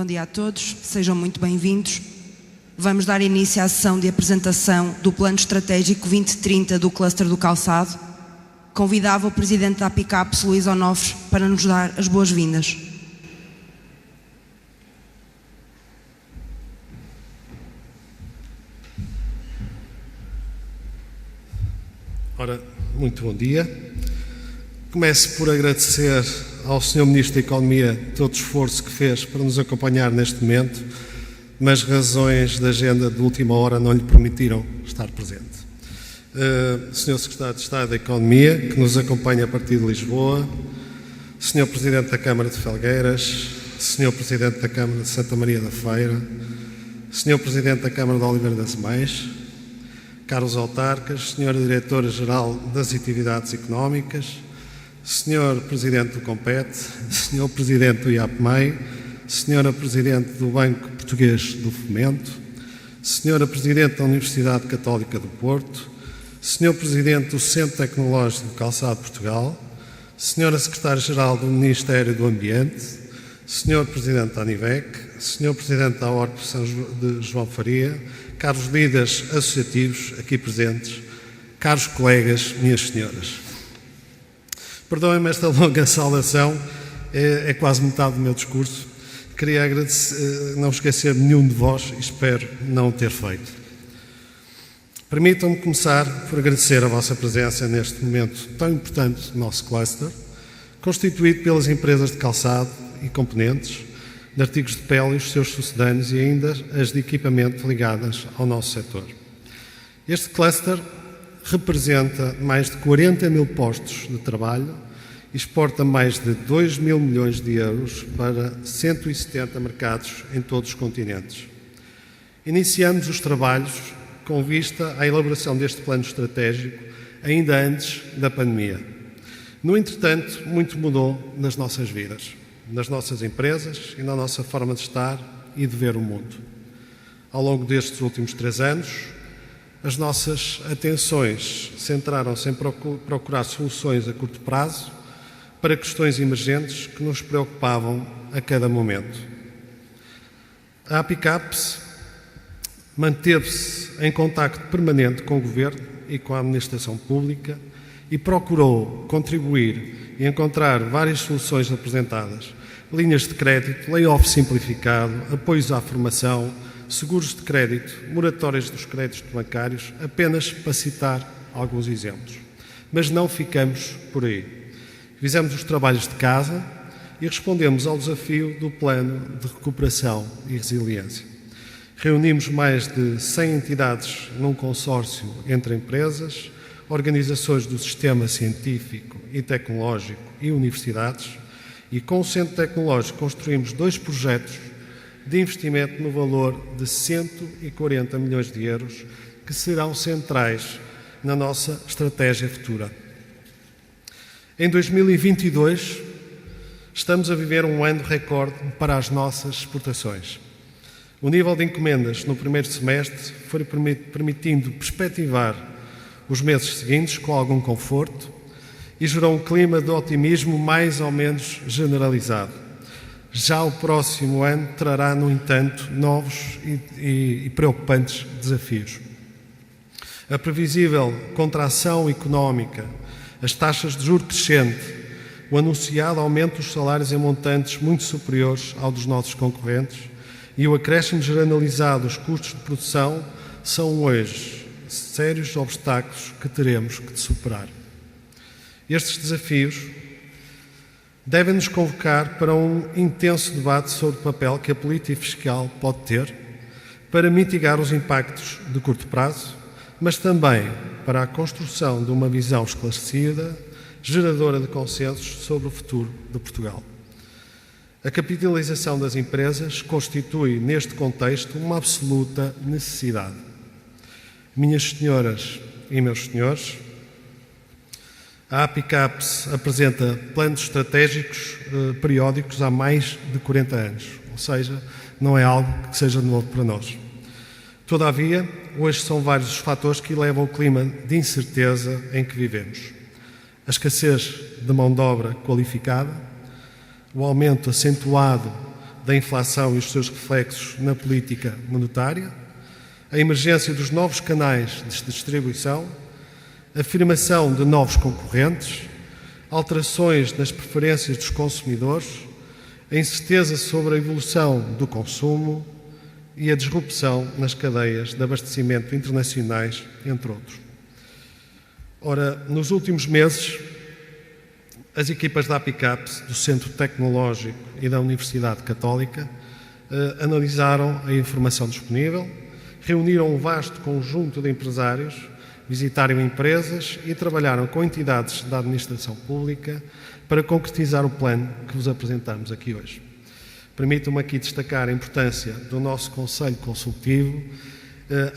Bom dia a todos, sejam muito bem-vindos. Vamos dar início à sessão de apresentação do Plano Estratégico 2030 do Cluster do Calçado. Convidava o Presidente da APICAPS, Luís Onofres, para nos dar as boas-vindas. Ora, muito bom dia. Começo por agradecer ao Sr. Ministro da Economia todo o esforço que fez para nos acompanhar neste momento, mas razões da agenda de última hora não lhe permitiram estar presente. Sr. Secretário de Estado da Economia, que nos acompanha a partir de Lisboa, Sr. Presidente da Câmara de Felgueiras, Sr. Presidente da Câmara de Santa Maria da Feira, Sr. Presidente da Câmara de Oliveira das Mães, caros autarcas, Sra. Diretora-Geral das Atividades Económicas, Sr. Presidente do Compete, Sr. Presidente do IAPMEI, Sra. Presidente do Banco Português do Fomento, Sra. Presidente da Universidade Católica do Porto, Sr. Presidente do Centro Tecnológico do Calçado de Portugal, Sra. Secretária-Geral do Ministério do Ambiente, Sr. Presidente da ANIVEC, Sr. Presidente da Ordem de João Faria, caros líderes associativos aqui presentes, caros colegas, minhas senhoras. Perdoem-me esta longa saudação, é quase metade do meu discurso. Queria agradecer, não esquecer nenhum de vós e espero não o ter feito. Permitam-me começar por agradecer a vossa presença neste momento tão importante do nosso cluster, constituído pelas empresas de calçado e componentes, de artigos de pele e os seus sucedâneos e ainda as de equipamento ligadas ao nosso setor. Este cluster representa mais de 40 mil postos de trabalho e exporta mais de 2 mil milhões de euros para 170 mercados em todos os continentes. Iniciamos os trabalhos com vista à elaboração deste plano estratégico ainda antes da pandemia. No entretanto, muito mudou nas nossas vidas, nas nossas empresas e na nossa forma de estar e de ver o mundo. Ao longo destes últimos 3 anos, as nossas atenções centraram-se em procurar soluções a curto prazo para questões emergentes que nos preocupavam a cada momento. A APICAPS manteve-se em contacto permanente com o Governo e com a Administração Pública e procurou contribuir e encontrar várias soluções apresentadas: linhas de crédito, layoff simplificado, apoios à formação, seguros de crédito, moratórias dos créditos bancários, apenas para citar alguns exemplos. Mas não ficamos por aí. Fizemos os trabalhos de casa e respondemos ao desafio do Plano de Recuperação e Resiliência. Reunimos mais de 100 entidades num consórcio entre empresas, organizações do sistema científico e tecnológico e universidades, e com o Centro Tecnológico construímos 2 projetos de investimento no valor de 140 milhões de euros que serão centrais na nossa estratégia futura. Em 2022, estamos a viver um ano recorde para as nossas exportações. O nível de encomendas no primeiro semestre foi permitindo perspectivar os meses seguintes com algum conforto e gerou um clima de otimismo mais ou menos generalizado. Já o próximo ano trará, no entanto, novos e preocupantes desafios. A previsível contração económica, as taxas de juros crescente, o anunciado aumento dos salários em montantes muito superiores ao dos nossos concorrentes e o acréscimo generalizado dos custos de produção são hoje sérios obstáculos que teremos que superar. Estes desafios devem nos convocar para um intenso debate sobre o papel que a política fiscal pode ter para mitigar os impactos de curto prazo, mas também para a construção de uma visão esclarecida, geradora de consensos sobre o futuro de Portugal. A capitalização das empresas constitui, neste contexto, uma absoluta necessidade. Minhas senhoras e meus senhores, a APICAPS apresenta planos estratégicos periódicos há mais de 40 anos, ou seja, não é algo que seja novo para nós. Todavia, hoje são vários os fatores que elevam o clima de incerteza em que vivemos. A escassez de mão de obra qualificada, o aumento acentuado da inflação e os seus reflexos na política monetária, a emergência dos novos canais de distribuição, a afirmação de novos concorrentes, alterações nas preferências dos consumidores, a incerteza sobre a evolução do consumo e a disrupção nas cadeias de abastecimento internacionais, entre outros. Ora, nos últimos meses, as equipas da APICAPS, do Centro Tecnológico e da Universidade Católica, analisaram a informação disponível, reuniram um vasto conjunto de empresários, visitaram empresas e trabalharam com entidades da administração pública para concretizar o plano que vos apresentamos aqui hoje. Permitam-me aqui destacar a importância do nosso Conselho Consultivo,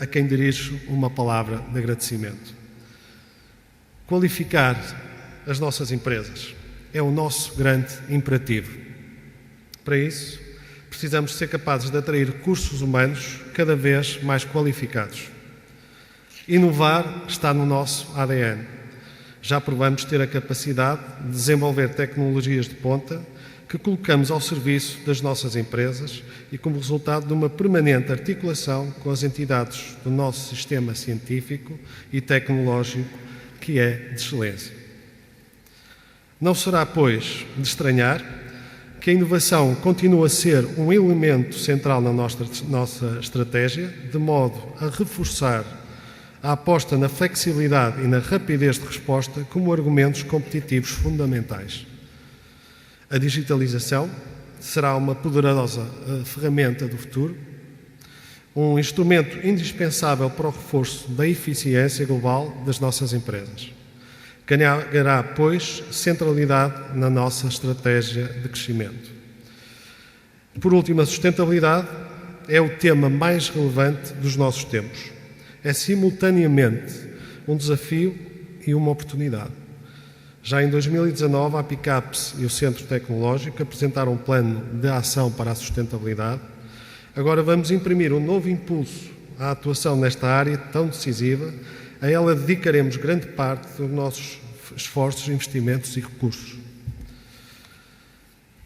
a quem dirijo uma palavra de agradecimento. Qualificar as nossas empresas é o nosso grande imperativo. Para isso, precisamos ser capazes de atrair recursos humanos cada vez mais qualificados. Inovar está no nosso ADN. Já provamos ter a capacidade de desenvolver tecnologias de ponta que colocamos ao serviço das nossas empresas e como resultado de uma permanente articulação com as entidades do nosso sistema científico e tecnológico, que é de excelência. Não será, pois, de estranhar que a inovação continua a ser um elemento central na nossa estratégia, de modo a reforçar a aposta na flexibilidade e na rapidez de resposta como argumentos competitivos fundamentais. A digitalização será uma poderosa ferramenta do futuro, um instrumento indispensável para o reforço da eficiência global das nossas empresas. Ganhará, pois, centralidade na nossa estratégia de crescimento. Por último, a sustentabilidade é o tema mais relevante dos nossos tempos. É simultaneamente um desafio e uma oportunidade. Já em 2019, a APICAPS e o Centro Tecnológico apresentaram um plano de ação para a sustentabilidade. Agora vamos imprimir um novo impulso à atuação nesta área tão decisiva. A ela dedicaremos grande parte dos nossos esforços, investimentos e recursos.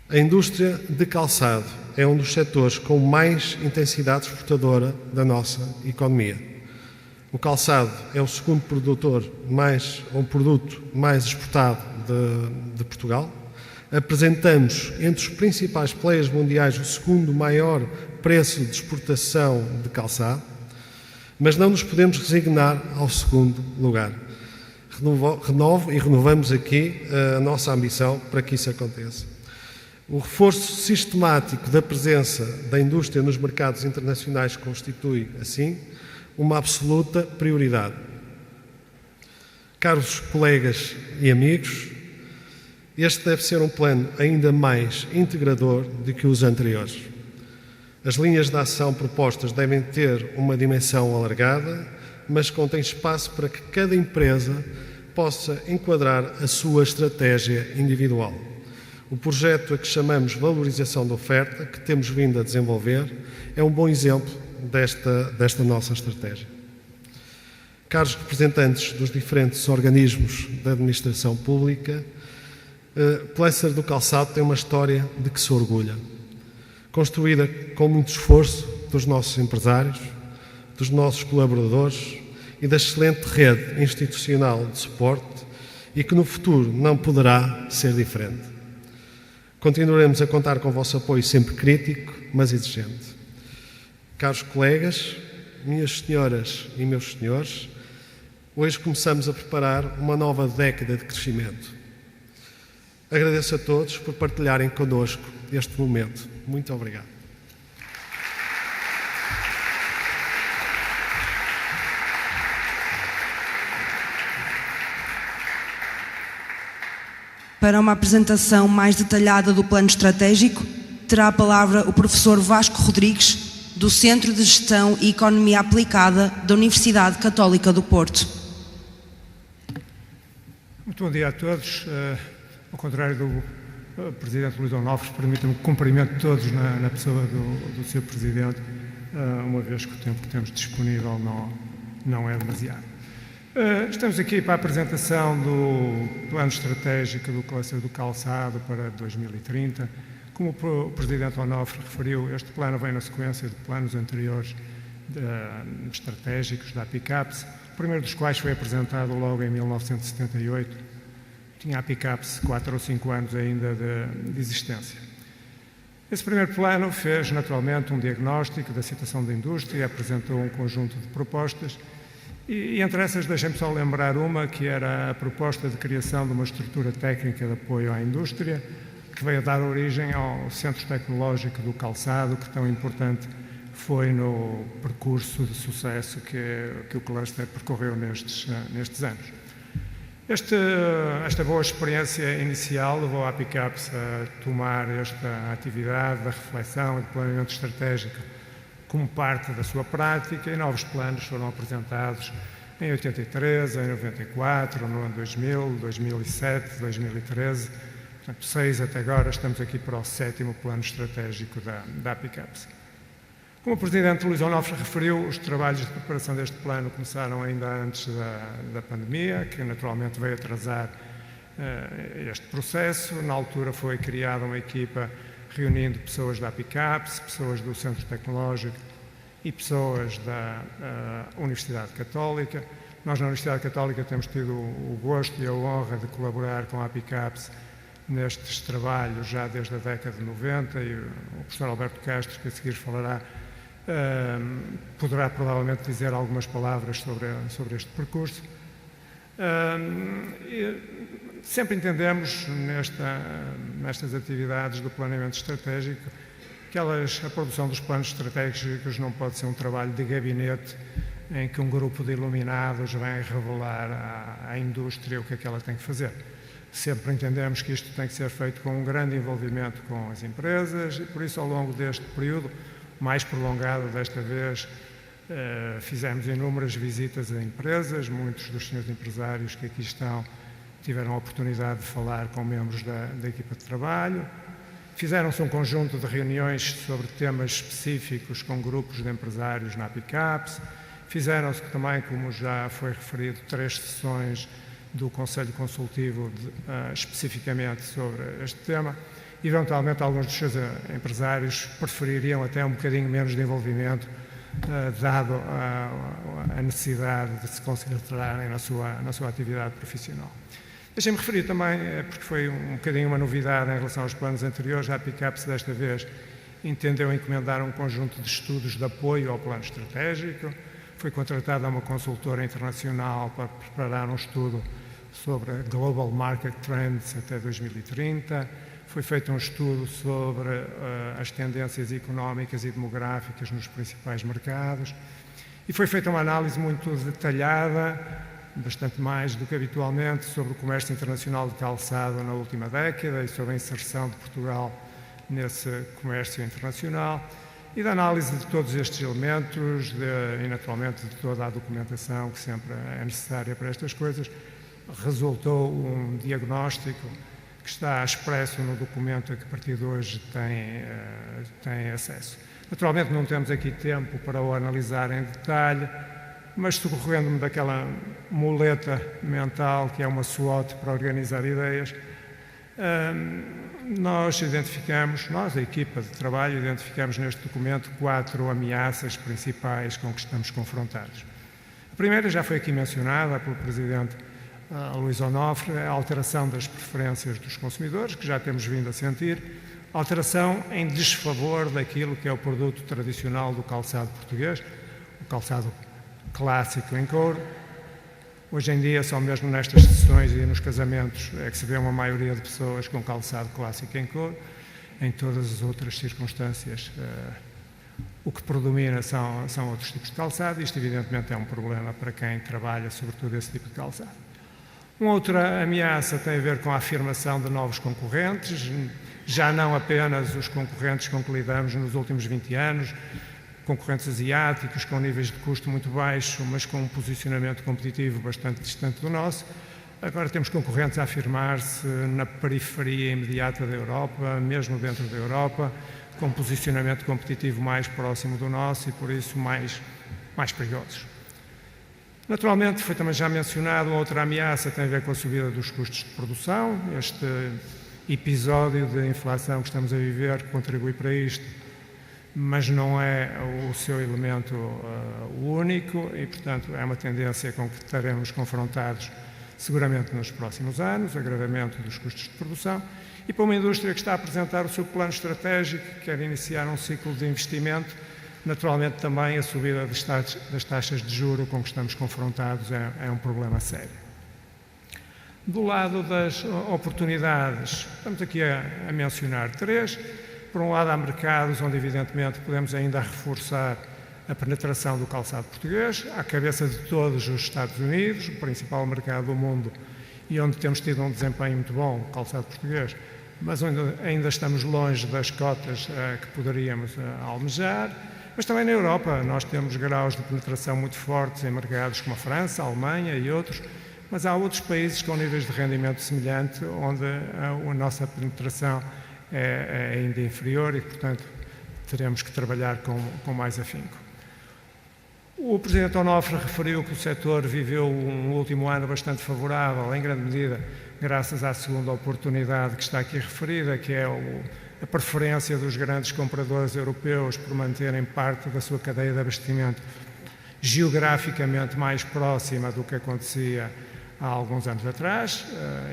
A indústria de calçado é um dos setores com mais intensidade exportadora da nossa economia. O calçado é o segundo produto mais exportado de Portugal. Apresentamos, entre os principais players mundiais, o segundo maior preço de exportação de calçado, mas não nos podemos resignar ao segundo lugar. Renovo e renovamos aqui a nossa ambição para que isso aconteça. O reforço sistemático da presença da indústria nos mercados internacionais constitui, assim, uma absoluta prioridade. Caros colegas e amigos, este deve ser um plano ainda mais integrador do que os anteriores. As linhas de ação propostas devem ter uma dimensão alargada, mas contém espaço para que cada empresa possa enquadrar a sua estratégia individual. O projeto a que chamamos Valorização da Oferta, que temos vindo a desenvolver, é um bom exemplo desta nossa estratégia. Caros representantes dos diferentes organismos da administração pública, Placer do Calçado tem uma história de que se orgulha, construída com muito esforço dos nossos empresários, dos nossos colaboradores e da excelente rede institucional de suporte e que no futuro não poderá ser diferente. Continuaremos a contar com o vosso apoio sempre crítico, mas exigente. Caros colegas, minhas senhoras e meus senhores, hoje começamos a preparar uma nova década de crescimento. Agradeço a todos por partilharem connosco este momento. Muito obrigado. Para uma apresentação mais detalhada do plano estratégico, terá a palavra o professor Vasco Rodrigues, do Centro de Gestão e Economia Aplicada da Universidade Católica do Porto. Muito bom dia a todos. Ao contrário do Presidente Luís Onofres, permita-me que cumprimente todos na pessoa do Sr. Presidente, uma vez que o tempo que temos disponível não é demasiado. Estamos aqui para a apresentação do Plano Estratégico do Cluster do Calçado para 2030, Como o Presidente Onofre referiu, este plano vem na sequência de planos anteriores estratégicos da APICAPS, o primeiro dos quais foi apresentado logo em 1978. Tinha a APICAPS 4 ou 5 anos ainda de existência. Esse primeiro plano fez, naturalmente, um diagnóstico da situação da indústria, apresentou um conjunto de propostas e entre essas deixem-me só lembrar uma, que era a proposta de criação de uma estrutura técnica de apoio à indústria, que veio a dar origem ao Centro Tecnológico do Calçado, que tão importante foi no percurso de sucesso que o cluster percorreu nestes anos. Esta boa experiência inicial levou a APICAPS a tomar esta atividade da reflexão e de planeamento estratégico como parte da sua prática, e novos planos foram apresentados em 83, em 94, no ano 2000, 2007, 2013, portanto 6 até agora. Estamos aqui para o 7º plano estratégico da APICAPS. Como o Presidente Luís Onofre referiu, os trabalhos de preparação deste plano começaram ainda antes da pandemia, que naturalmente veio atrasar este processo. Na altura foi criada uma equipa reunindo pessoas da APICAPS, pessoas do Centro Tecnológico e pessoas da Universidade Católica. Nós, na Universidade Católica, temos tido o gosto e a honra de colaborar com a APICAPS nestes trabalhos já desde a década de 90, e o professor Alberto Castro, que a seguir falará, poderá provavelmente dizer algumas palavras sobre este percurso. Sempre entendemos nestas atividades do planeamento estratégico que a produção dos planos estratégicos não pode ser um trabalho de gabinete em que um grupo de iluminados vem revelar à indústria o que é que ela tem que fazer. Sempre entendemos que isto tem que ser feito com um grande envolvimento com as empresas, e por isso, ao longo deste período mais prolongado desta vez, fizemos inúmeras visitas a empresas. Muitos dos senhores empresários que aqui estão tiveram a oportunidade de falar com membros da equipa de trabalho. Fizeram-se um conjunto de reuniões sobre temas específicos com grupos de empresários na APICAPS. Fizeram-se também, como já foi referido, 3 sessões do Conselho Consultivo especificamente sobre este tema. Eventualmente, alguns dos seus empresários prefeririam até um bocadinho menos de envolvimento, dado a necessidade de se concentrarem na sua atividade profissional. Deixem-me referir também, porque foi um bocadinho uma novidade em relação aos planos anteriores, a APICAPS desta vez entendeu encomendar um conjunto de estudos de apoio ao plano estratégico. Foi contratada uma consultora internacional para preparar um estudo sobre Global Market Trends até 2030. Foi feito um estudo sobre as tendências económicas e demográficas nos principais mercados. E foi feita uma análise muito detalhada, bastante mais do que habitualmente, sobre o comércio internacional de calçado na última década e sobre a inserção de Portugal nesse comércio internacional, e da análise de todos estes elementos e, naturalmente, de toda a documentação que sempre é necessária para estas coisas. Resultou um diagnóstico que está expresso no documento a que a partir de hoje tem acesso. Naturalmente não temos aqui tempo para o analisar em detalhe, mas socorrendo-me daquela muleta mental que é uma SWOT para organizar ideias, nós, a equipa de trabalho, identificamos neste documento 4 ameaças principais com que estamos confrontados. A primeira já foi aqui mencionada pelo Presidente Luís Onofre, a alteração das preferências dos consumidores, que já temos vindo a sentir, alteração em desfavor daquilo que é o produto tradicional do calçado português, o calçado clássico em couro. Hoje em dia, só mesmo nestas sessões e nos casamentos é que se vê uma maioria de pessoas com calçado clássico em couro. Em todas as outras circunstâncias, o que predomina são outros tipos de calçado. Isto, evidentemente, é um problema para quem trabalha, sobretudo, esse tipo de calçado. Uma outra ameaça tem a ver com a afirmação de novos concorrentes, já não apenas os concorrentes com que lidamos nos últimos 20 anos, concorrentes asiáticos com níveis de custo muito baixos, mas com um posicionamento competitivo bastante distante do nosso. Agora temos concorrentes a afirmar-se na periferia imediata da Europa, mesmo dentro da Europa, com um posicionamento competitivo mais próximo do nosso e, por isso, mais perigosos. Naturalmente, foi também já mencionado, outra ameaça tem a ver com a subida dos custos de produção. episódio de inflação que estamos a viver que contribui para isto, mas não é o seu elemento único e, portanto, é uma tendência com que estaremos confrontados seguramente nos próximos anos, agravamento dos custos de produção, e para uma indústria que está a apresentar o seu plano estratégico, que quer iniciar um ciclo de investimento, naturalmente também a subida das taxas de juro com que estamos confrontados é um problema sério. Do lado das oportunidades, estamos aqui a mencionar três. Por um lado, há mercados onde, evidentemente, podemos ainda reforçar a penetração do calçado português, à cabeça de todos os Estados Unidos, o principal mercado do mundo, e onde temos tido um desempenho muito bom, o calçado português, mas onde ainda estamos longe das cotas que poderíamos almejar. Mas também na Europa nós temos graus de penetração muito fortes em mercados como a França, a Alemanha e outros, mas há outros países com níveis de rendimento semelhante, onde a nossa penetração é ainda inferior e, portanto, teremos que trabalhar com mais afinco. O Presidente Onofre referiu que o setor viveu um último ano bastante favorável, em grande medida, graças à segunda oportunidade que está aqui referida, que é a preferência dos grandes compradores europeus por manterem parte da sua cadeia de abastecimento geograficamente mais próxima do que acontecia há alguns anos atrás.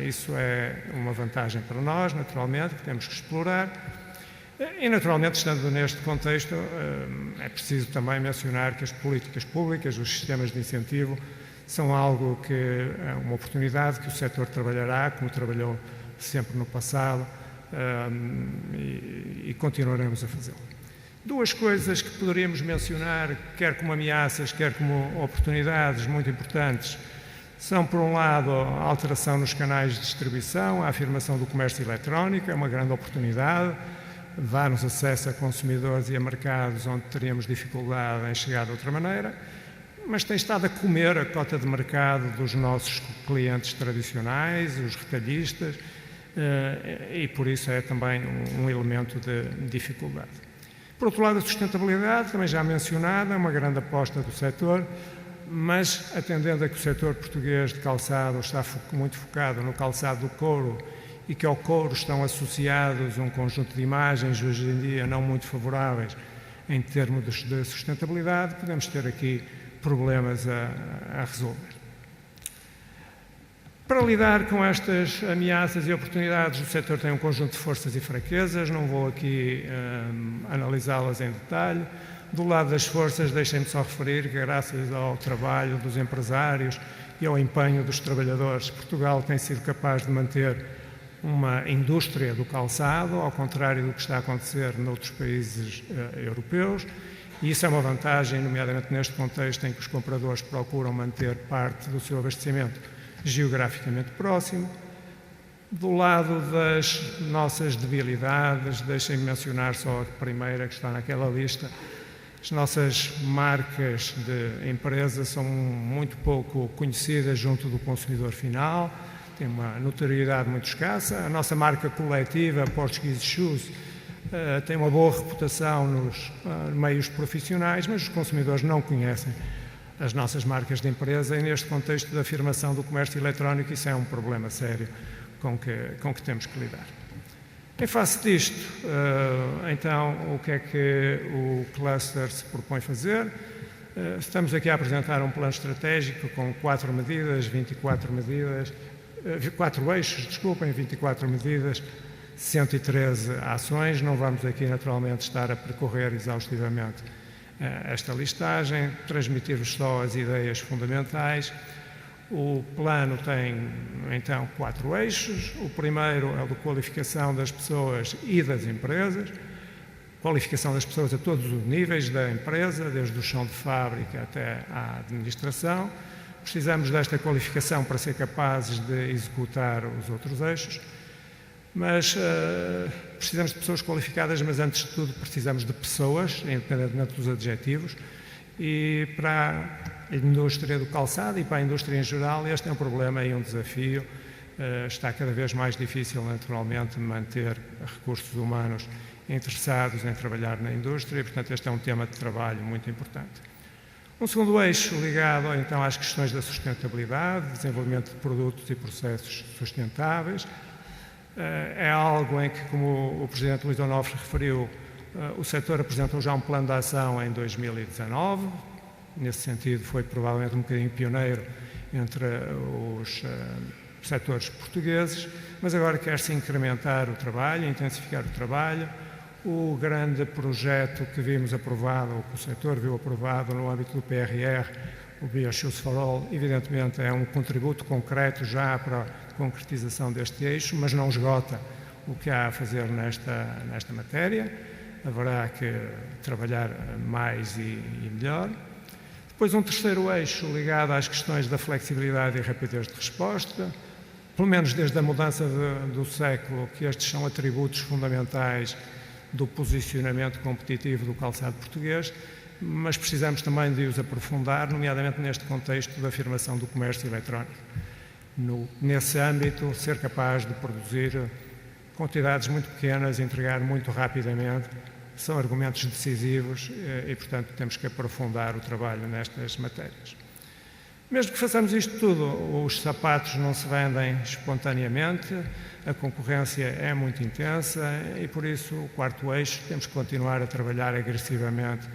Isso é uma vantagem para nós, naturalmente, que temos que explorar. E, naturalmente, estando neste contexto, é preciso também mencionar que as políticas públicas, os sistemas de incentivo, são algo que é uma oportunidade que o setor trabalhará, como trabalhou sempre no passado, e continuaremos a fazê-lo. Duas coisas que poderíamos mencionar, quer como ameaças, quer como oportunidades muito importantes, são, por um lado, a alteração nos canais de distribuição, a afirmação do comércio eletrónico, é uma grande oportunidade, dá-nos acesso a consumidores e a mercados onde teríamos dificuldade em chegar de outra maneira, mas tem estado a comer a cota de mercado dos nossos clientes tradicionais, os retalhistas, e por isso é também um elemento de dificuldade. Por outro lado, a sustentabilidade, também já mencionada, é uma grande aposta do setor, mas atendendo a que o setor português de calçado está muito focado no calçado do couro e que ao couro estão associados um conjunto de imagens hoje em dia não muito favoráveis em termos de sustentabilidade, podemos ter aqui problemas a resolver. Para lidar com estas ameaças e oportunidades, o setor tem um conjunto de forças e fraquezas, não vou aqui analisá-las em detalhe. Do lado das forças, deixem-me só referir que, graças ao trabalho dos empresários e ao empenho dos trabalhadores, Portugal tem sido capaz de manter uma indústria do calçado, ao contrário do que está a acontecer noutros países europeus, e isso é uma vantagem, nomeadamente neste contexto em que os compradores procuram manter parte do seu abastecimento geograficamente próximo. Do lado das nossas debilidades, deixem-me mencionar só a primeira que está naquela lista. As nossas marcas de empresa são muito pouco conhecidas junto do consumidor final, tem uma notoriedade muito escassa. A nossa marca coletiva, Portuguese Shoes, tem uma boa reputação nos meios profissionais, mas os consumidores não conhecem as nossas marcas de empresa e neste contexto da afirmação do comércio eletrónico isso é um problema sério com que temos que lidar. Em face disto, então, o que é que o cluster se propõe fazer? Estamos aqui a apresentar um plano estratégico com 4 eixos, 24 medidas, 113 ações. Não vamos aqui, naturalmente, estar a percorrer exaustivamente esta listagem, transmitir-vos só as ideias fundamentais. O plano tem, então, 4 eixos. O primeiro é o de qualificação das pessoas e das empresas. Qualificação das pessoas a todos os níveis da empresa, desde o chão de fábrica até à administração. Precisamos desta qualificação para ser capazes de executar os outros eixos. Mas precisamos de pessoas qualificadas, mas antes de tudo precisamos de pessoas, independentemente dos adjetivos, e para a indústria do calçado e para a indústria em geral este é um problema e um desafio. Está cada vez mais difícil, naturalmente, manter recursos humanos interessados em trabalhar na indústria e, portanto, este é um tema de trabalho muito importante. Um segundo eixo ligado, então, às questões da sustentabilidade, desenvolvimento de produtos e processos sustentáveis. É algo em que, como o Presidente Luís Onofre referiu, o setor apresentou já um plano de ação em 2019. Nesse sentido, foi provavelmente um bocadinho pioneiro entre os setores portugueses, mas agora quer-se incrementar o trabalho, intensificar o trabalho. O grande projeto que vimos aprovado, ou que o setor viu aprovado no âmbito do PRR, o Bioshoes for All, evidentemente é um contributo concreto já para a concretização deste eixo, mas não esgota o que há a fazer nesta matéria. Haverá que trabalhar mais e melhor. Depois um terceiro eixo ligado às questões da flexibilidade e rapidez de resposta, pelo menos desde a mudança do século, que estes são atributos fundamentais do posicionamento competitivo do calçado português, mas precisamos também de os aprofundar, nomeadamente neste contexto da afirmação do comércio eletrónico. Nesse âmbito, ser capaz de produzir quantidades muito pequenas, entregar muito rapidamente, são argumentos decisivos e, portanto, temos que aprofundar o trabalho nestas matérias. Mesmo que façamos isto tudo, os sapatos não se vendem espontaneamente, a concorrência é muito intensa e, por isso, o quarto eixo, temos que continuar a trabalhar agressivamente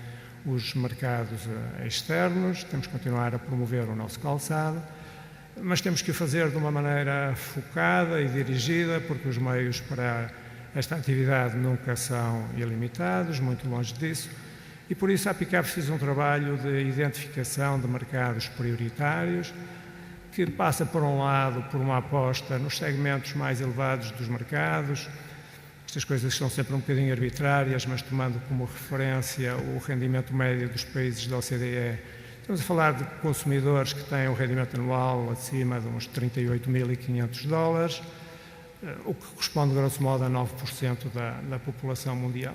os mercados externos, temos que continuar a promover o nosso calçado, mas temos que o fazer de uma maneira focada e dirigida, porque os meios para esta atividade nunca são ilimitados, muito longe disso, e por isso a APICAP fez um trabalho de identificação de mercados prioritários, que passa, por um lado, por uma aposta nos segmentos mais elevados dos mercados. Estas coisas são sempre um bocadinho arbitrárias, mas tomando como referência o rendimento médio dos países da OCDE, estamos a falar de consumidores que têm um rendimento anual acima de uns $38.500, o que corresponde, grosso modo, a 9% da população mundial.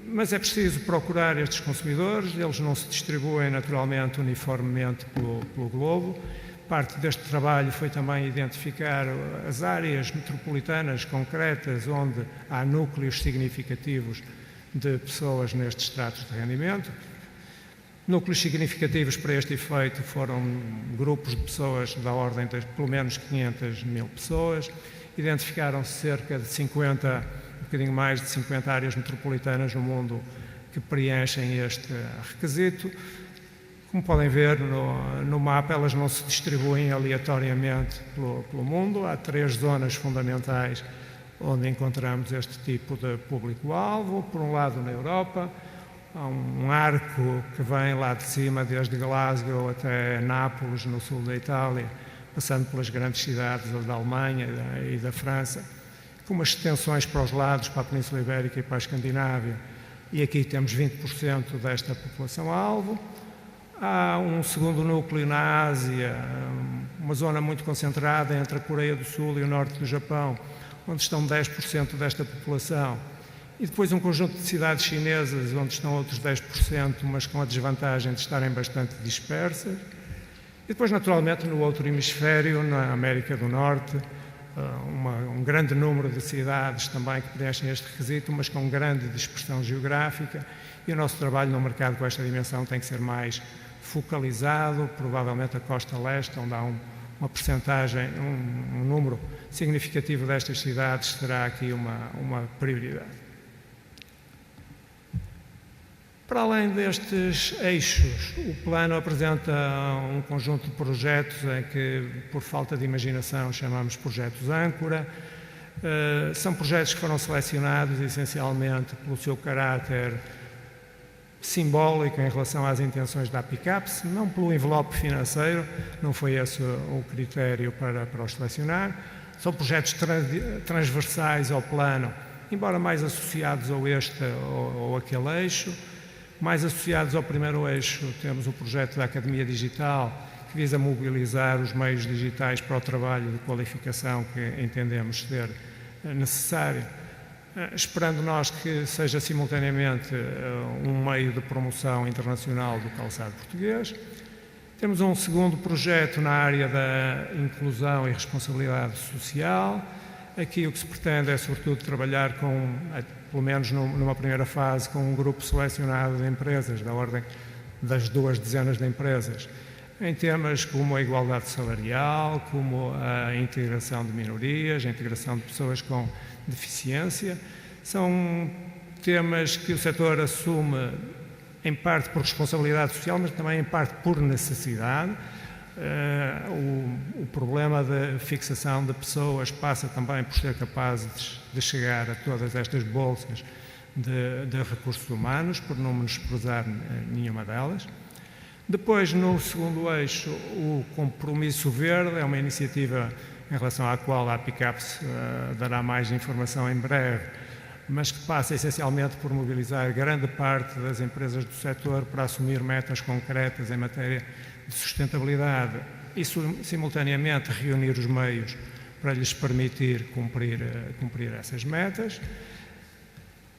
Mas é preciso procurar estes consumidores, eles não se distribuem naturalmente uniformemente pelo globo. Parte deste trabalho foi também identificar as áreas metropolitanas concretas onde há núcleos significativos de pessoas nestes estratos de rendimento. Núcleos significativos para este efeito foram grupos de pessoas da ordem de pelo menos 500 mil pessoas. Identificaram-se cerca de 50, um bocadinho mais de 50 áreas metropolitanas no mundo que preenchem este requisito. Como podem ver no mapa, elas não se distribuem aleatoriamente pelo mundo. Há 3 zonas fundamentais onde encontramos este tipo de público-alvo. Por um lado, na Europa, há um arco que vem lá de cima, desde Glasgow até Nápoles, no sul da Itália, passando pelas grandes cidades da Alemanha e da França, com umas extensões para os lados, para a Península Ibérica e para a Escandinávia. E aqui temos 20% desta população-alvo. Há um segundo núcleo na Ásia, uma zona muito concentrada entre a Coreia do Sul e o norte do Japão, onde estão 10% desta população. E depois um conjunto de cidades chinesas, onde estão outros 10%, mas com a desvantagem de estarem bastante dispersas. E depois, naturalmente, no outro hemisfério, na América do Norte, um grande número de cidades também que preenchem este requisito, mas com grande dispersão geográfica. E o nosso trabalho no mercado com esta dimensão tem que ser mais focalizado, provavelmente a costa leste, onde há uma percentagem, um número significativo destas cidades, será aqui uma prioridade. Para além destes eixos, o plano apresenta um conjunto de projetos em que, por falta de imaginação, chamamos projetos âncora. São projetos que foram selecionados essencialmente pelo seu caráter simbólico em relação às intenções da APICAPS, não pelo envelope financeiro, não foi esse o critério para os selecionar. São projetos transversais ao plano, embora mais associados ao este ou aquele eixo. Mais associados ao primeiro eixo, temos o projeto da Academia Digital, que visa mobilizar os meios digitais para o trabalho de qualificação que entendemos ser necessário, esperando nós que seja simultaneamente um meio de promoção internacional do calçado português. Temos um segundo projeto na área da inclusão e responsabilidade social. Aqui o que se pretende é, sobretudo, trabalhar pelo menos numa primeira fase, com um grupo selecionado de empresas, da ordem das 2 dezenas de empresas, em temas como a igualdade salarial, como a integração de minorias, a integração de pessoas com deficiência. São temas que o setor assume em parte por responsabilidade social, mas também em parte por necessidade. O problema da fixação de pessoas passa também por ser capazes de chegar a todas estas bolsas de recursos humanos, por não menosprezar nenhuma delas. Depois, no segundo eixo, o Compromisso Verde é uma iniciativa em relação à qual a APICAPS dará mais informação em breve, mas que passa essencialmente por mobilizar grande parte das empresas do setor para assumir metas concretas em matéria de sustentabilidade e, simultaneamente, reunir os meios para lhes permitir cumprir essas metas.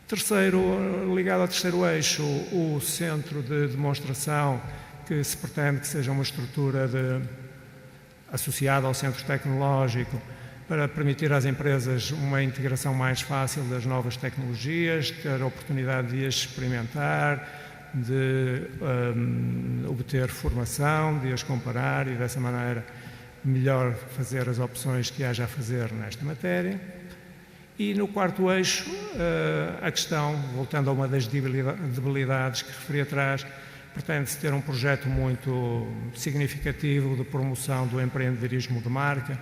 Terceiro, ligado ao terceiro eixo, o centro de demonstração, que se pretende que seja uma estrutura associada ao centro tecnológico para permitir às empresas uma integração mais fácil das novas tecnologias, ter a oportunidade de as experimentar, de obter formação, de as comparar e, dessa maneira, melhor fazer as opções que haja a fazer nesta matéria. E no quarto eixo, a questão, voltando a uma das debilidades que referi atrás, pretende-se ter um projeto muito significativo de promoção do empreendedorismo de marca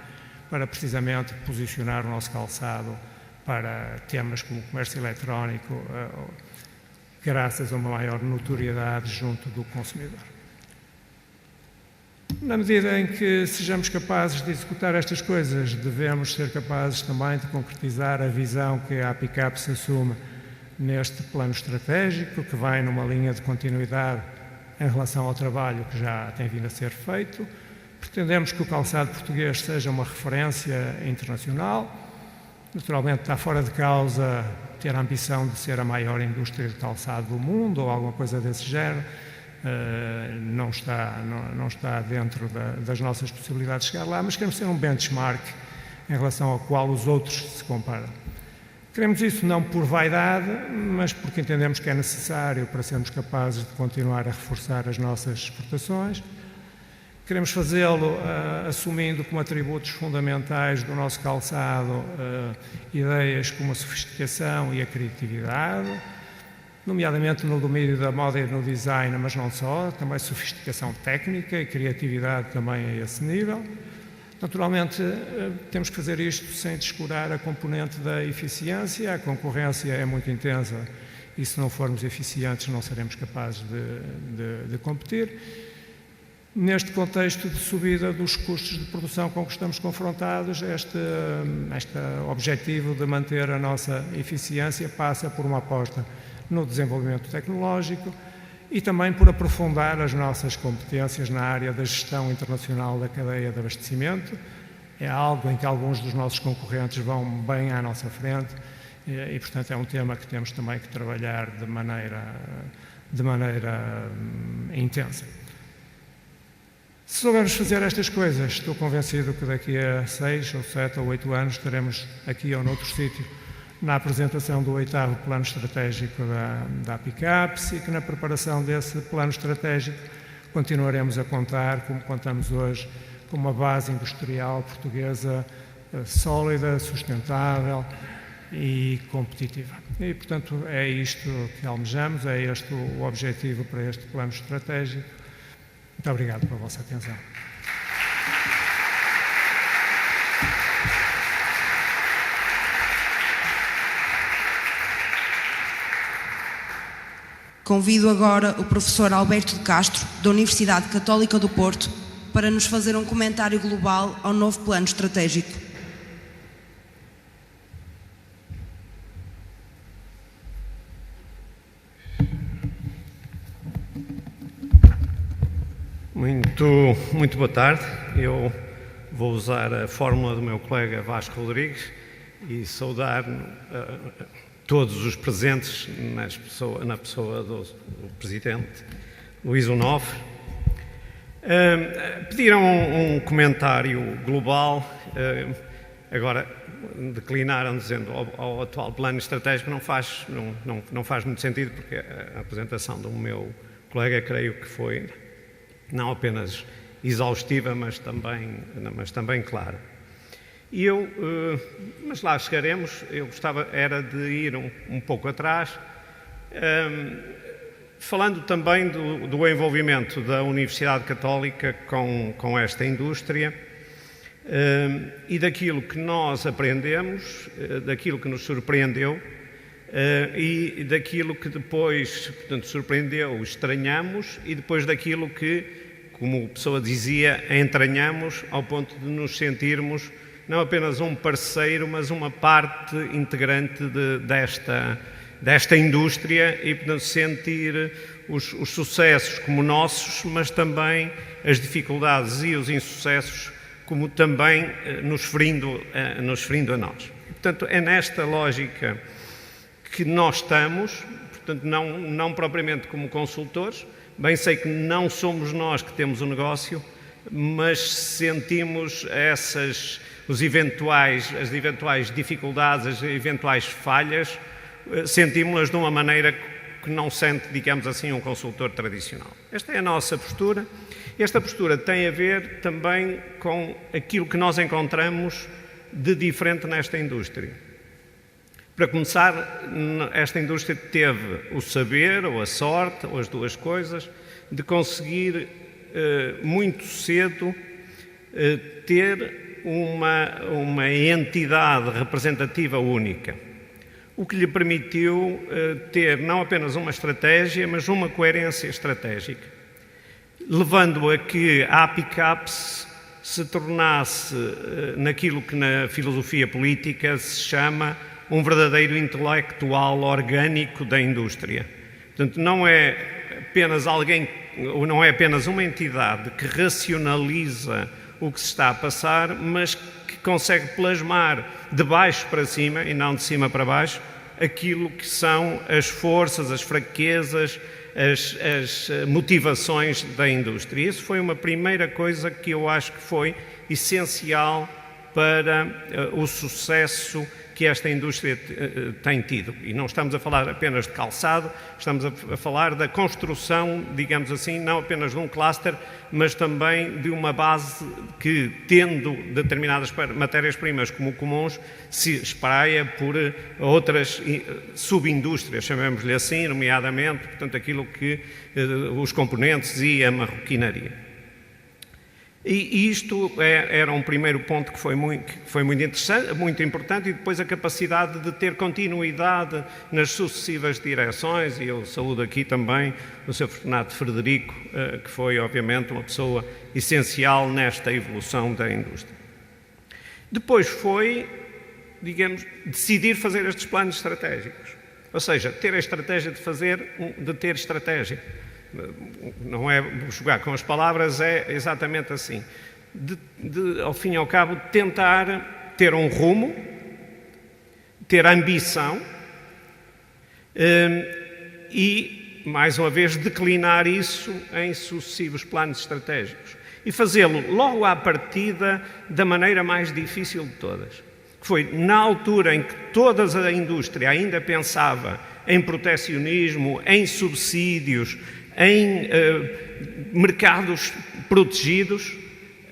para precisamente posicionar o nosso calçado para temas como o comércio eletrónico, graças a uma maior notoriedade junto do consumidor. Na medida em que sejamos capazes de executar estas coisas, devemos ser capazes também de concretizar a visão que a APICAPS assume neste plano estratégico, que vai numa linha de continuidade em relação ao trabalho que já tem vindo a ser feito. Pretendemos que o calçado português seja uma referência internacional. Naturalmente, está fora de causa ter a ambição de ser a maior indústria de calçado do mundo ou alguma coisa desse género. Não está dentro das nossas possibilidades de chegar lá, mas queremos ser um benchmark em relação ao qual os outros se comparam. Queremos isso não por vaidade, mas porque entendemos que é necessário para sermos capazes de continuar a reforçar as nossas exportações. Queremos fazê-lo assumindo como atributos fundamentais do nosso calçado ideias como a sofisticação e a criatividade, nomeadamente no domínio da moda e no design, mas não só, também sofisticação técnica e criatividade também a esse nível. Naturalmente, temos que fazer isto sem descurar a componente da eficiência. A concorrência é muito intensa e, se não formos eficientes, não seremos capazes de competir. Neste contexto de subida dos custos de produção com que estamos confrontados, este objetivo de manter a nossa eficiência passa por uma aposta no desenvolvimento tecnológico e também por aprofundar as nossas competências na área da gestão internacional da cadeia de abastecimento. É algo em que alguns dos nossos concorrentes vão bem à nossa frente e portanto, é um tema que temos também que trabalhar de maneira intensa. Se soubermos fazer estas coisas, estou convencido que daqui a 6 ou 7 ou 8 anos estaremos aqui ou noutro sítio na apresentação do 8º Plano Estratégico da APICAPS e que na preparação desse plano estratégico continuaremos a contar, como contamos hoje, com uma base industrial portuguesa sólida, sustentável e competitiva. E, portanto, é isto que almejamos, é este o objetivo para este plano estratégico. Muito obrigado pela vossa atenção. Convido agora o professor Alberto de Castro, da Universidade Católica do Porto, para nos fazer um comentário global ao novo plano estratégico. Muito boa tarde. Eu vou usar a fórmula do meu colega Vasco Rodrigues e saudar todos os presentes na pessoa do Presidente Luís Onofre. Pediram um comentário global, agora declinaram dizendo ao atual plano estratégico não faz muito sentido, porque a apresentação do meu colega creio que foi não apenas exaustiva, mas também clara. Mas lá chegaremos. Eu gostava era de ir um pouco atrás, falando também do envolvimento da Universidade Católica com esta indústria e daquilo que nós aprendemos, daquilo que nos surpreendeu e daquilo que depois, portanto, surpreendeu, estranhamos, e depois daquilo que, como a pessoa dizia, entranhamos ao ponto de nos sentirmos não apenas um parceiro, mas uma parte integrante desta indústria e, portanto, sentir os sucessos como nossos, mas também as dificuldades e os insucessos como também nos ferindo a nós. E, portanto, é nesta lógica que nós estamos, portanto, não propriamente como consultores. Bem sei que não somos nós que temos o negócio, mas sentimos as eventuais dificuldades, as eventuais falhas, sentimos-las de uma maneira que não sente, digamos assim, um consultor tradicional. Esta é a nossa postura. Esta postura tem a ver também com aquilo que nós encontramos de diferente nesta indústria. Para começar, esta indústria teve o saber, ou a sorte, ou as duas coisas, de conseguir muito cedo ter uma entidade representativa única, o que lhe permitiu ter não apenas uma estratégia, mas uma coerência estratégica, levando a que a APICAPS se tornasse naquilo que na filosofia política se chama um verdadeiro intelectual orgânico da indústria. Portanto, não é apenas alguém, ou não é apenas uma entidade que racionaliza o que se está a passar, mas que consegue plasmar de baixo para cima e não de cima para baixo aquilo que são as forças, as fraquezas, as motivações da indústria. Isso foi uma primeira coisa que eu acho que foi essencial para o sucesso que esta indústria tem tido. E não estamos a falar apenas de calçado, estamos a falar da construção, digamos assim, não apenas de um cluster, mas também de uma base que, tendo determinadas matérias-primas como comuns, se espraia por outras subindústrias, chamemos-lhe assim, nomeadamente, portanto, aquilo que os componentes e a marroquinaria. E isto era um primeiro ponto que foi muito interessante, muito importante, e depois a capacidade de ter continuidade nas sucessivas direções, e eu saúdo aqui também o Sr. Fortunato Frederico, que foi, obviamente, uma pessoa essencial nesta evolução da indústria. Depois foi, digamos, decidir fazer estes planos estratégicos, ou seja, ter a estratégia de ter estratégia. Não é jogar com as palavras, é exatamente assim. Ao fim e ao cabo, tentar ter um rumo, ter ambição e, mais uma vez, declinar isso em sucessivos planos estratégicos. E fazê-lo logo à partida da maneira mais difícil de todas. Que foi na altura em que toda a indústria ainda pensava em protecionismo, em subsídios, em mercados protegidos,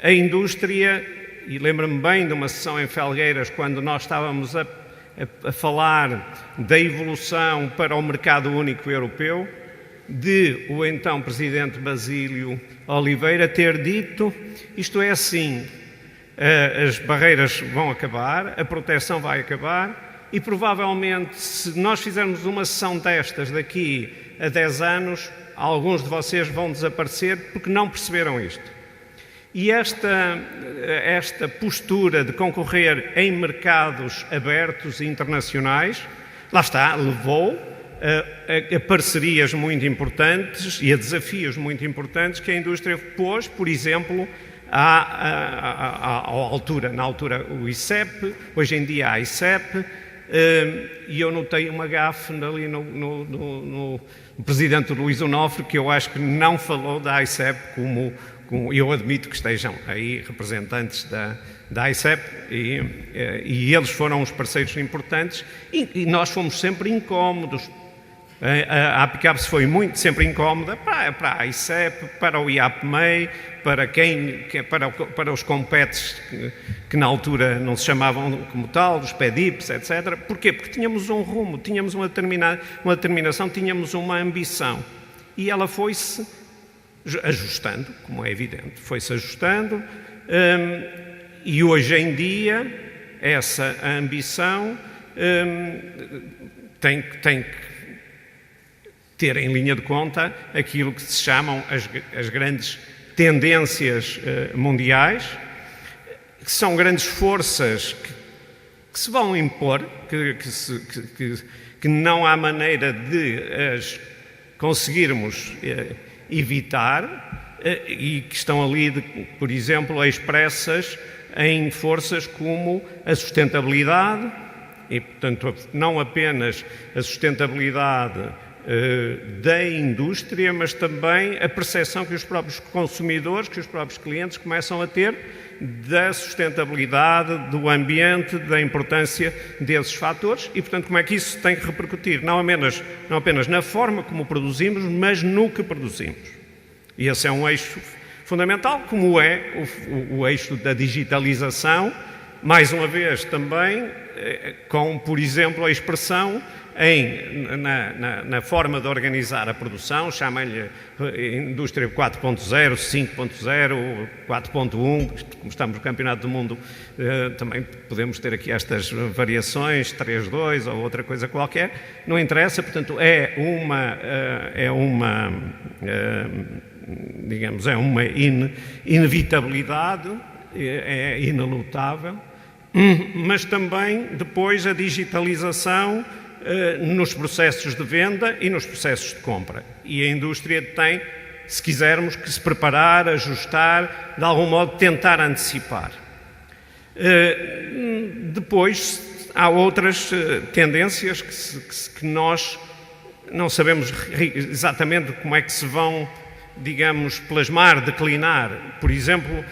a indústria, e lembro-me bem de uma sessão em Felgueiras, quando nós estávamos a falar da evolução para o mercado único europeu, de o então Presidente Basílio Oliveira ter dito: isto é assim, as barreiras vão acabar, a proteção vai acabar, e provavelmente, se nós fizermos uma sessão destas daqui a 10 anos, alguns de vocês vão desaparecer porque não perceberam isto. E esta postura de concorrer em mercados abertos e internacionais, lá está, levou a parcerias muito importantes e a desafios muito importantes que a indústria pôs, por exemplo, na altura o ICEP, hoje em dia a ICEP, e eu notei uma gafe ali no Presidente Luís Onofre, que eu acho que não falou da ICEP como eu admito que estejam aí representantes da ICEP e eles foram os parceiros importantes e nós fomos sempre incómodos A APICAPS foi sempre incómoda para a ICEP, para o IAPMEI, para os competes que na altura não se chamavam como tal, os PEDIPs, etc. Porquê? Porque tínhamos um rumo, tínhamos uma determinação, tínhamos uma ambição. E ela foi-se ajustando, como é evidente, foi-se ajustando, e hoje em dia essa ambição tem que ter em linha de conta aquilo que se chamam as grandes tendências mundiais, que são grandes forças que se vão impor, que não há maneira de as conseguirmos evitar, e que estão ali, por exemplo, expressas em forças como a sustentabilidade, e, portanto, não apenas a sustentabilidade da indústria, mas também a percepção que os próprios consumidores, que os próprios clientes começam a ter da sustentabilidade, do ambiente, da importância desses fatores e, portanto, como é que isso tem que repercutir, não apenas na forma como produzimos, mas no que produzimos. E esse é um eixo fundamental, como é o eixo da digitalização, mais uma vez também com, por exemplo, a expressão na forma de organizar a produção, chamam-lhe indústria 4.0, 5.0, 4.1, como estamos no Campeonato do Mundo, também podemos ter aqui estas variações, 3.2 ou outra coisa qualquer, não interessa, portanto é uma inevitabilidade, é inelutável, mas também depois a digitalização nos processos de venda e nos processos de compra. E a indústria tem, se quisermos, que se preparar, ajustar, de algum modo tentar antecipar. Depois há outras tendências que nós não sabemos exatamente como é que se vão, digamos, plasmar, declinar. Por exemplo,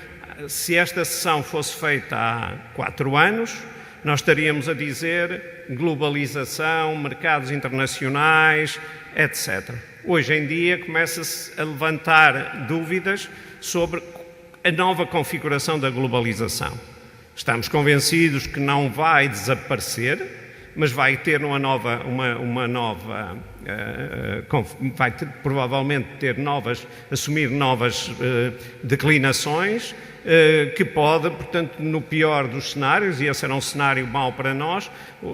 se esta sessão fosse feita há 4 anos, nós estaríamos a dizer globalização, mercados internacionais, etc. Hoje em dia começa-se a levantar dúvidas sobre a nova configuração da globalização. Estamos convencidos que não vai desaparecer, mas vai ter vai provavelmente assumir novas declinações, que pode, portanto, no pior dos cenários, e esse era um cenário mau para nós,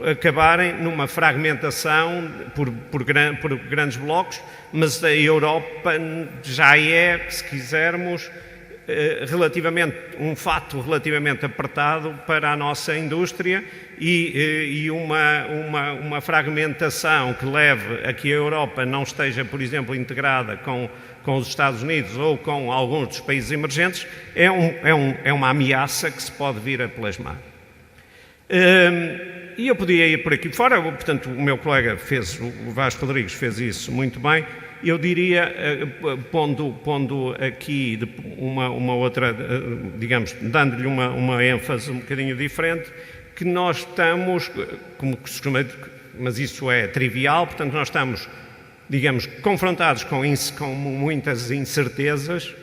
acabarem numa fragmentação por grandes blocos, mas a Europa já é, se quisermos, um fato relativamente apertado para a nossa indústria e uma fragmentação que leve a que a Europa não esteja, por exemplo, integrada com os Estados Unidos ou com alguns dos países emergentes é uma ameaça que se pode vir a plasmar. E eu podia ir por aqui fora, portanto, o meu colega o Vasco Rodrigues fez isso muito bem. Eu diria, pondo aqui uma outra, digamos, dando-lhe uma ênfase um bocadinho diferente, que nós estamos, como costuma, mas isso é trivial, portanto, nós estamos, digamos, confrontados com muitas incertezas,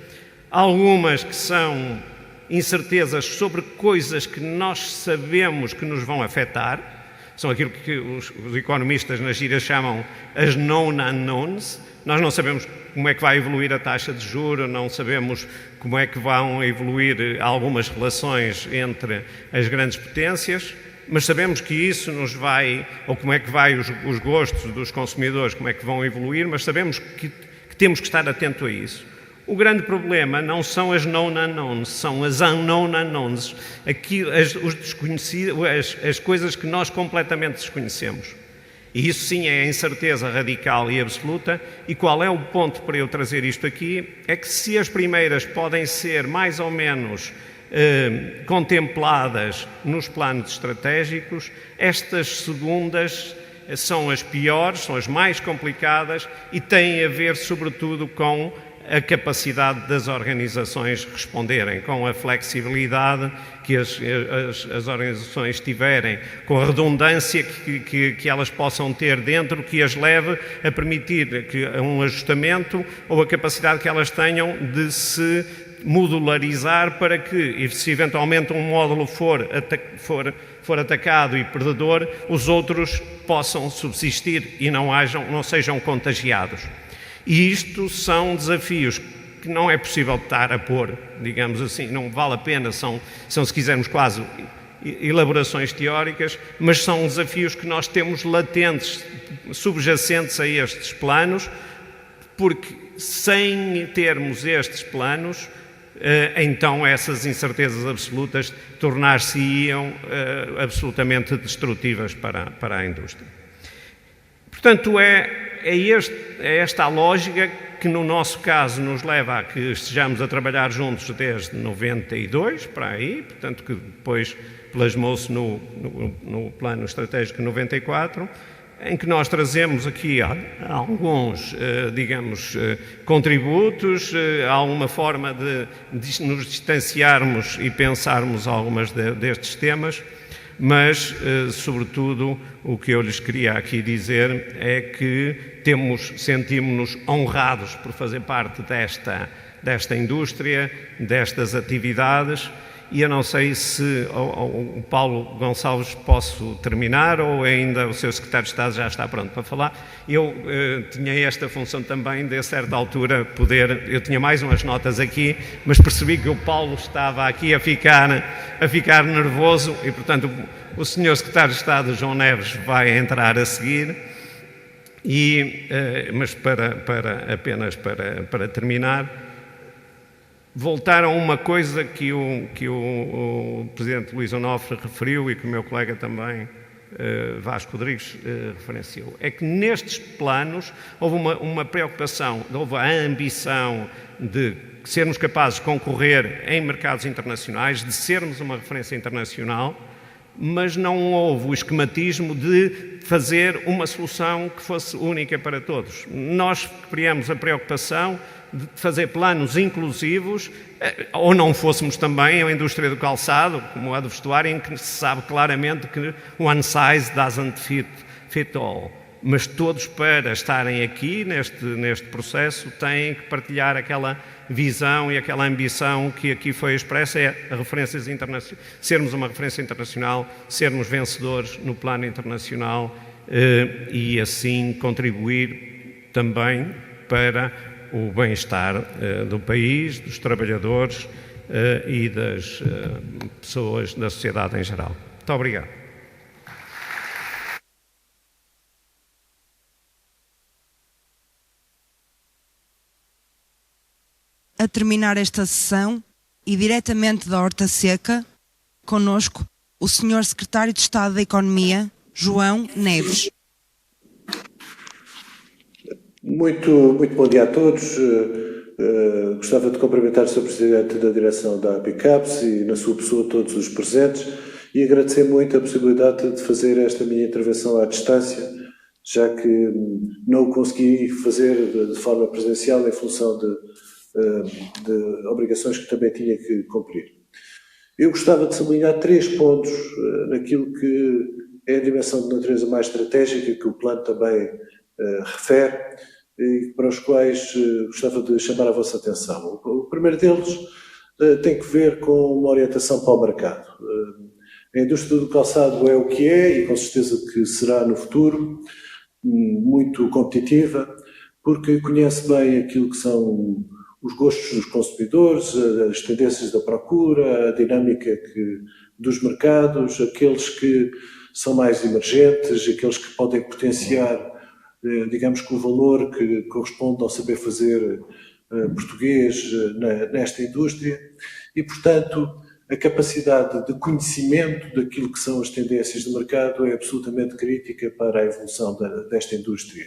algumas que são incertezas sobre coisas que nós sabemos que nos vão afetar, são aquilo que os economistas na gíria chamam as known unknowns. Nós não sabemos como é que vai evoluir a taxa de juros, não sabemos como é que vão evoluir algumas relações entre as grandes potências, mas sabemos que isso nos vai, ou como é que vai os gostos dos consumidores, como é que vão evoluir, mas sabemos que temos que estar atento a isso. O grande problema não são as known unknowns, são as unknown unknowns, os desconhecidos, as coisas que nós completamente desconhecemos. E isso sim é a incerteza radical e absoluta. E qual é o ponto para eu trazer isto aqui? É que se as primeiras podem ser mais ou menos contempladas nos planos estratégicos, estas segundas são as piores, são as mais complicadas e têm a ver sobretudo com a capacidade das organizações responderem, com a flexibilidade que as organizações tiverem, com a redundância que elas possam ter dentro, que as leve a permitir um ajustamento, ou a capacidade que elas tenham de se modularizar para que, se eventualmente um módulo for atacado e perdedor, os outros possam subsistir e não sejam contagiados. E isto são desafios que não é possível estar a pôr, digamos assim, não vale a pena, são se quisermos quase elaborações teóricas, mas são desafios que nós temos latentes, subjacentes a estes planos, porque sem termos estes planos, então essas incertezas absolutas tornar-se-iam absolutamente destrutivas para a indústria. Portanto, é esta a lógica que no nosso caso nos leva a que estejamos a trabalhar juntos desde 92, para aí, portanto que depois plasmou-se no Plano Estratégico 94, em que nós trazemos aqui alguns, contributos, alguma forma de nos distanciarmos e pensarmos algumas destes temas, mas, sobretudo, o que eu lhes queria aqui dizer é que sentimos-nos honrados por fazer parte desta indústria, destas atividades, e eu não sei se o Paulo Gonçalves posso terminar ou ainda o seu secretário de Estado já está pronto para falar. Eu tinha esta função também de, a certa altura, eu tinha mais umas notas aqui, mas percebi que o Paulo estava aqui a ficar nervoso e, portanto, o senhor secretário de Estado, João Neves, vai entrar a seguir. Mas apenas para terminar, voltar a uma coisa que o Presidente Luís Onofre referiu e que o meu colega também, Vasco Rodrigues, referenciou. É que nestes planos houve uma preocupação, houve a ambição de sermos capazes de concorrer em mercados internacionais, de sermos uma referência internacional, mas não houve o esquematismo de fazer uma solução que fosse única para todos. Nós criamos a preocupação de fazer planos inclusivos, ou não fôssemos também a indústria do calçado, como a do vestuário, em que se sabe claramente que one size doesn't fit all. Mas todos, para estarem aqui neste processo, têm que partilhar aquela visão e aquela ambição que aqui foi expressa, sermos uma referência internacional, sermos vencedores no plano internacional e assim contribuir também para o bem-estar do país, dos trabalhadores e das pessoas da sociedade em geral. Muito obrigado. A terminar esta sessão e diretamente da Horta Seca, conosco o Sr. Secretário de Estado da Economia, João Neves. Muito bom dia a todos. Gostava de cumprimentar o Sr. Presidente da Direção da APICAPS e, na sua pessoa, todos os presentes e agradecer muito a possibilidade de fazer esta minha intervenção à distância, já que não o consegui fazer de forma presencial em função de obrigações que também tinha que cumprir. Eu gostava de sublinhar 3 pontos naquilo que é a dimensão de natureza mais estratégica que o plano também refere e para os quais gostava de chamar a vossa atenção. O primeiro deles tem que ver com uma orientação para o mercado. A indústria do calçado é o que é e com certeza que será no futuro muito competitiva, porque conhece bem aquilo que são os gostos dos consumidores, as tendências da procura, a dinâmica dos mercados, aqueles que são mais emergentes, aqueles que podem potenciar, digamos que o valor que corresponde ao saber fazer português nesta indústria e, portanto, a capacidade de conhecimento daquilo que são as tendências do mercado é absolutamente crítica para a evolução desta indústria.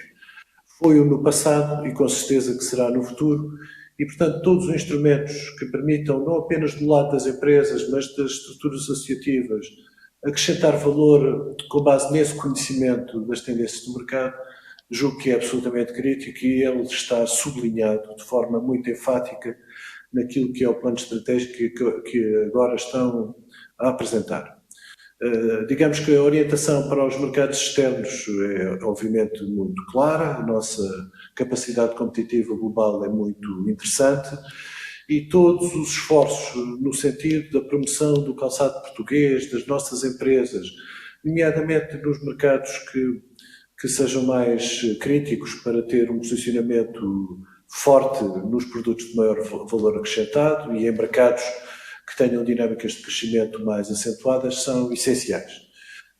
Foi-o no passado e com certeza que será no futuro. E, portanto, todos os instrumentos que permitam, não apenas do lado das empresas, mas das estruturas associativas, acrescentar valor com base nesse conhecimento das tendências do mercado, julgo que é absolutamente crítico e ele está sublinhado de forma muito enfática naquilo que é o plano estratégico que agora estão a apresentar. Digamos que a orientação para os mercados externos é obviamente muito clara, a nossa capacidade competitiva global é muito interessante e todos os esforços no sentido da promoção do calçado português, das nossas empresas, nomeadamente nos mercados que sejam mais críticos para ter um posicionamento forte nos produtos de maior valor acrescentado e em mercados que tenham dinâmicas de crescimento mais acentuadas são essenciais.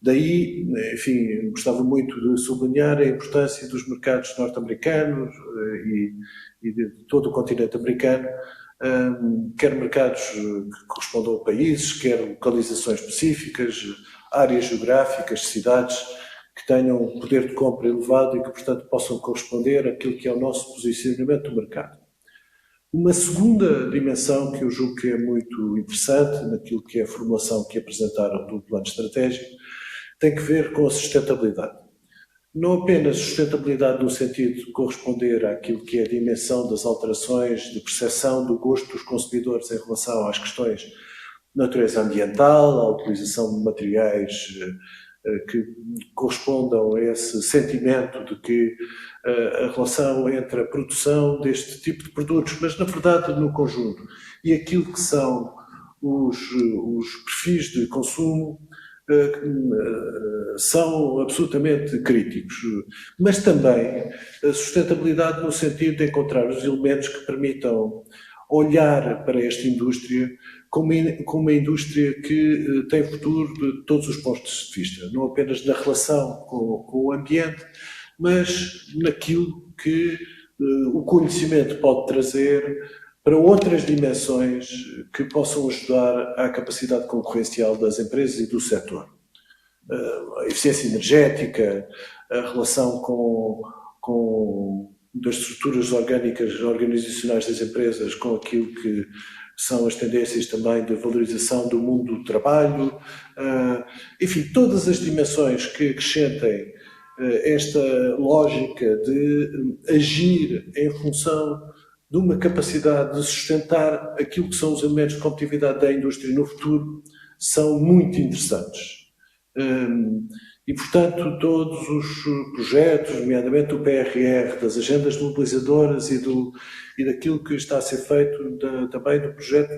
Daí, enfim, gostava muito de sublinhar a importância dos mercados norte-americanos e de todo o continente americano, quer mercados que correspondam a países, quer localizações específicas, áreas geográficas, cidades que tenham um poder de compra elevado e que, portanto, possam corresponder àquilo que é o nosso posicionamento do mercado. Uma segunda dimensão que eu julgo que é muito interessante naquilo que é a formulação que apresentaram do plano estratégico tem que ver com a sustentabilidade. Não apenas sustentabilidade no sentido de corresponder àquilo que é a dimensão das alterações de percepção do gosto dos consumidores em relação às questões de natureza ambiental, à utilização de materiais que correspondam a esse sentimento de que a relação entre a produção deste tipo de produtos, mas na verdade no conjunto, e aquilo que são os perfis de consumo são absolutamente críticos. Mas também a sustentabilidade no sentido de encontrar os elementos que permitam olhar para esta indústria como uma indústria que tem futuro de todos os pontos de vista, não apenas na relação com o ambiente, mas naquilo que o conhecimento pode trazer para outras dimensões que possam ajudar à capacidade concorrencial das empresas e do setor. A eficiência energética, a relação das estruturas orgânicas organizacionais das empresas com aquilo que são as tendências também de valorização do mundo do trabalho, enfim, todas as dimensões que acrescentem esta lógica de agir em função de uma capacidade de sustentar aquilo que são os elementos de competitividade da indústria no futuro são muito interessantes. E, portanto, todos os projetos, nomeadamente o PRR, das agendas mobilizadoras e daquilo que está a ser feito também do projeto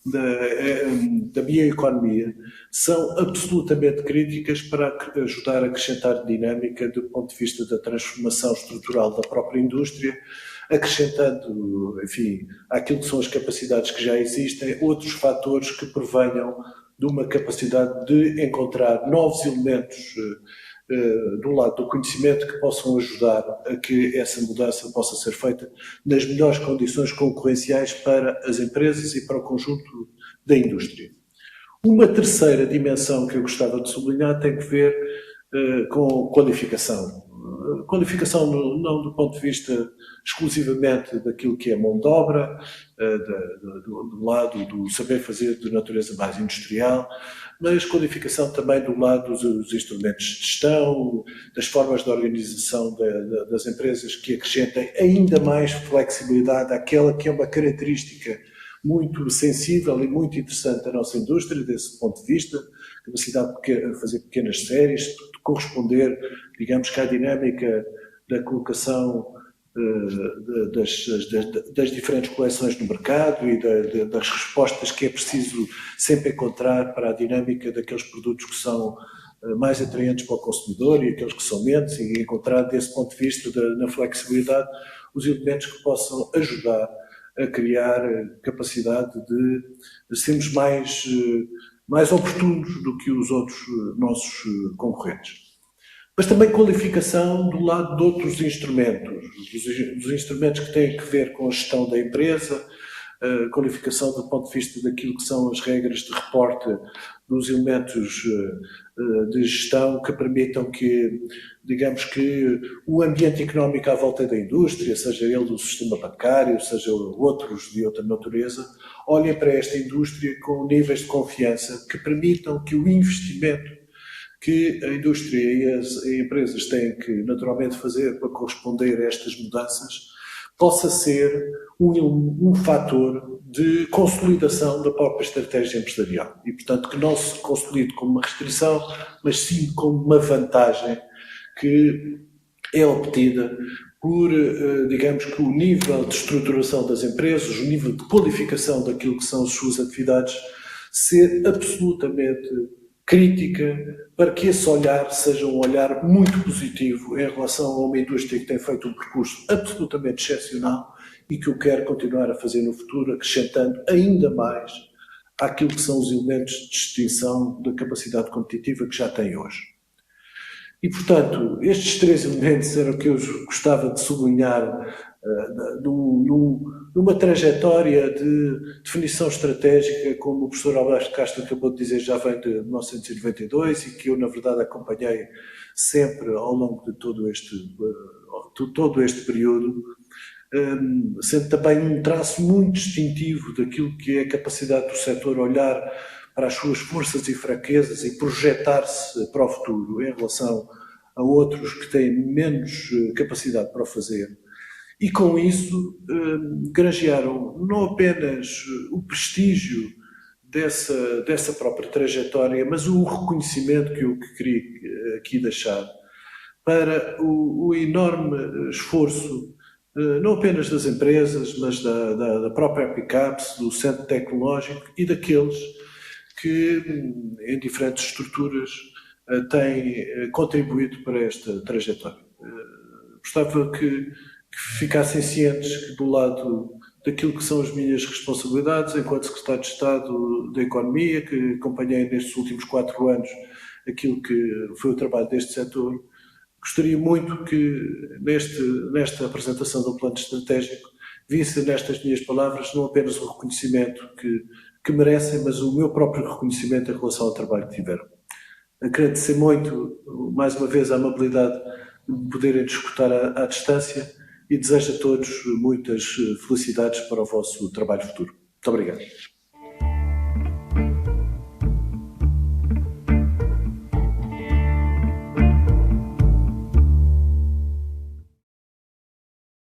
da bioeconomia, são absolutamente críticas para ajudar a acrescentar dinâmica do ponto de vista da transformação estrutural da própria indústria, acrescentando, enfim, àquilo que são as capacidades que já existem, outros fatores que provenham de uma capacidade de encontrar novos elementos do lado do conhecimento que possam ajudar a que essa mudança possa ser feita nas melhores condições concorrenciais para as empresas e para o conjunto da indústria. Uma terceira dimensão que eu gostava de sublinhar tem que ver com qualificação. Qualificação não do ponto de vista exclusivamente daquilo que é mão de obra, do lado do saber fazer de natureza mais industrial, mas qualificação também do lado dos instrumentos de gestão, das formas de organização das empresas que acrescentem ainda mais flexibilidade àquela que é uma característica muito sensível e muito interessante da nossa indústria, desse ponto de vista, capacidade de fazer pequenas séries, de corresponder, digamos que à dinâmica da colocação das diferentes coleções no mercado e das respostas que é preciso sempre encontrar para a dinâmica daqueles produtos que são mais atraentes para o consumidor e aqueles que são menos, e encontrar desse ponto de vista na flexibilidade os elementos que possam ajudar a criar capacidade de sermos mais oportunos do que os outros nossos concorrentes. Mas também qualificação do lado de outros instrumentos, dos instrumentos que têm a ver com a gestão da empresa, qualificação do ponto de vista daquilo que são as regras de reporte dos elementos de gestão que permitam que, digamos que o ambiente económico à volta da indústria, seja ele do sistema bancário, seja outros de outra natureza, olhem para esta indústria com níveis de confiança que permitam que o investimento que a indústria e as empresas têm que naturalmente fazer para corresponder a estas mudanças, possa ser um fator de consolidação da própria estratégia empresarial. E, portanto, que não se consolide como uma restrição, mas sim como uma vantagem que é obtida por, digamos que o nível de estruturação das empresas, o nível de qualificação daquilo que são as suas atividades, ser absolutamente crítica para que esse olhar seja um olhar muito positivo em relação a uma indústria que tem feito um percurso absolutamente excepcional e que o quer continuar a fazer no futuro, acrescentando ainda mais àquilo que são os elementos de distinção da capacidade competitiva que já tem hoje. E, portanto, estes 3 elementos eram que eu gostava de sublinhar numa trajetória de definição estratégica, como o professor Alberto Castro acabou de dizer, já vem de 1992 e que eu, na verdade, acompanhei sempre ao longo de todo este período, sendo também um traço muito distintivo daquilo que é a capacidade do setor olhar para as suas forças e fraquezas e projetar-se para o futuro em relação a outros que têm menos capacidade para o fazer. E com isso granjearam não apenas o prestígio dessa própria trajetória, mas o reconhecimento que eu queria aqui deixar para o enorme esforço, não apenas das empresas, mas da própria Apicaps, do Centro Tecnológico e daqueles que, em diferentes estruturas, têm contribuído para esta trajetória. Gostava que ficassem cientes que, do lado daquilo que são as minhas responsabilidades, enquanto Secretário de Estado da Economia, que acompanhei nestes últimos 4 anos aquilo que foi o trabalho deste setor, gostaria muito que nesta apresentação do plano estratégico visse nestas minhas palavras não apenas o reconhecimento que merecem, mas o meu próprio reconhecimento em relação ao trabalho que tiveram. Agradecer muito, mais uma vez, a amabilidade de poderem discutir à distância e desejo a todos muitas felicidades para o vosso trabalho futuro. Muito obrigado.